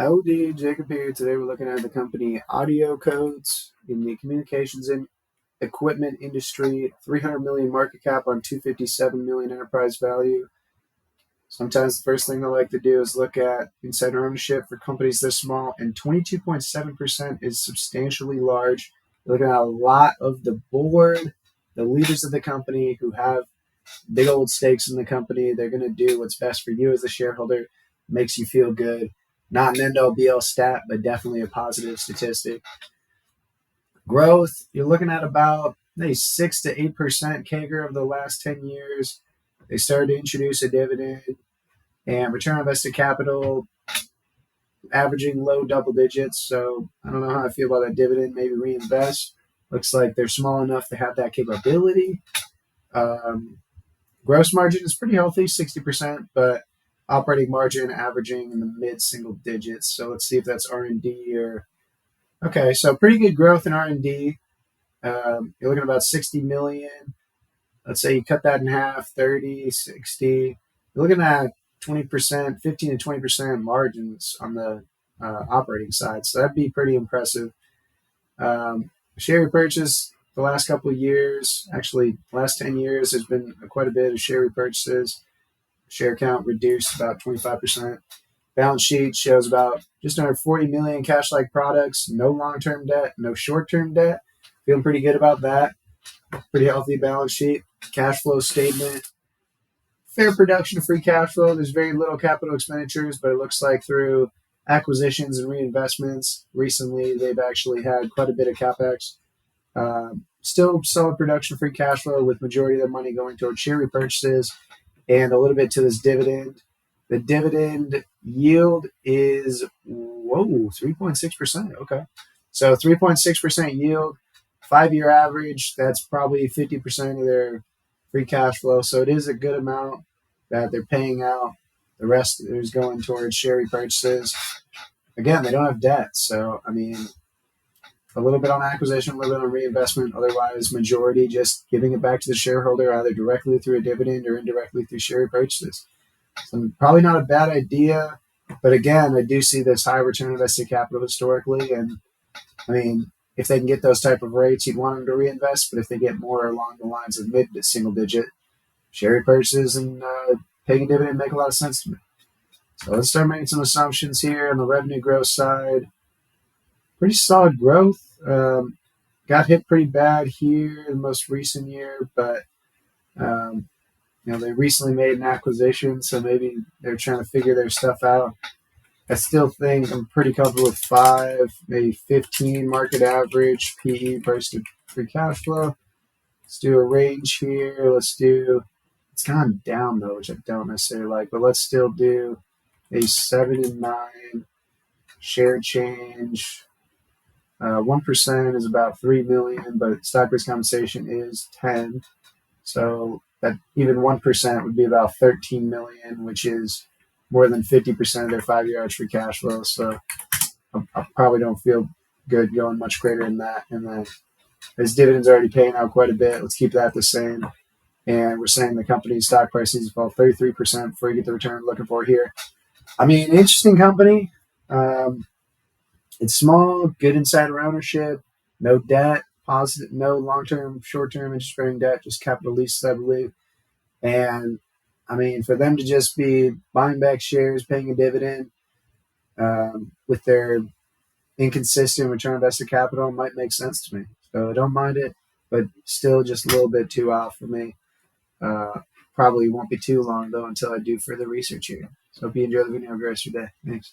Howdy, Jacob here. Today we're looking at the company Audiocodes in the communications and equipment industry. 300 million market cap on 257 million enterprise value. Sometimes the first thing I like to do is look at insider ownership for companies this small, and 22.7% is substantially large. You're looking at a lot of the board, the leaders of the company who have big old stakes in the company. They're going to do what's best for you as a shareholder, makes you feel good. Not an end-all be-all stat, but definitely a positive statistic. Growth, you're looking at about 6 to 8% CAGR over the last 10 years. They started to introduce a dividend, and return on invested capital averaging low double digits. So I don't know how I feel about that dividend. Maybe reinvest. Looks like they're small enough to have that capability. Gross margin is pretty healthy, 60%, but operating margin averaging in the mid-single digits. So let's see if that's R&D or... Okay, so pretty good growth in R&D. You're looking at about 60 million. Let's say you cut that in half, 30, 60. You're looking at 20%, 15 to 20% margins on the operating side. So that'd be pretty impressive. Share repurchase the last couple of years, actually last 10 years, there's been quite a bit of share repurchases. Share count reduced about 25%. Balance sheet shows about just under 40 million cash-like products, no long-term debt, no short-term debt. Feeling pretty good about that. Pretty healthy balance sheet. Cash flow statement. Fair production of free cash flow. There's very little capital expenditures, but it looks like through acquisitions and reinvestments, recently they've actually had quite a bit of CapEx. Still solid production of free cash flow with majority of their money going towards share repurchases and a little bit to this dividend. The dividend yield is, 3.6%. Okay. So 3.6% yield, 5-year average, that's probably 50% of their free cash flow. So it is a good amount that they're paying out. The rest is going towards share repurchases. Again, they don't have debt. So, I mean, a little bit on acquisition, a little bit on reinvestment. Otherwise, majority just giving it back to the shareholder, either directly through a dividend or indirectly through share repurchases. So probably not a bad idea. But again, I do see this high return on invested capital historically. And I mean, if they can get those type of rates, you'd want them to reinvest. But if they get more along the lines of mid-single digit, share repurchases and paying a dividend make a lot of sense to me. So let's start making some assumptions here on the revenue growth side. Pretty solid growth. Got hit pretty bad here in the most recent year, but they recently made an acquisition, so maybe they're trying to figure their stuff out. I still think I'm pretty comfortable with 5, maybe 15 market average PE price to free cash flow. Let's do a range here. It's gone down though, which I don't necessarily like, but let's still do a 7 and 9 share change. 1% is about 3 million, but stock-based compensation is 10. So that even 1% would be about 13 million, which is more than 50% of their 5-year average free cash flow. So I probably don't feel good going much greater than that. And then this dividend's already paying out quite a bit. Let's keep that the same. And we're saying the company's stock price needs to fall 33% before you get the return looking for here. I mean, interesting company. It's small, good insider ownership, no debt, positive, no long-term, short-term interest-bearing debt, just capital leases, I believe. And, I mean, for them to just be buying back shares, paying a dividend with their inconsistent return on invested capital might make sense to me. So I don't mind it, but still just a little bit too off for me. Probably won't be too long, though, until I do further research here. So hope you enjoy the video. Have a great rest of your day. Thanks.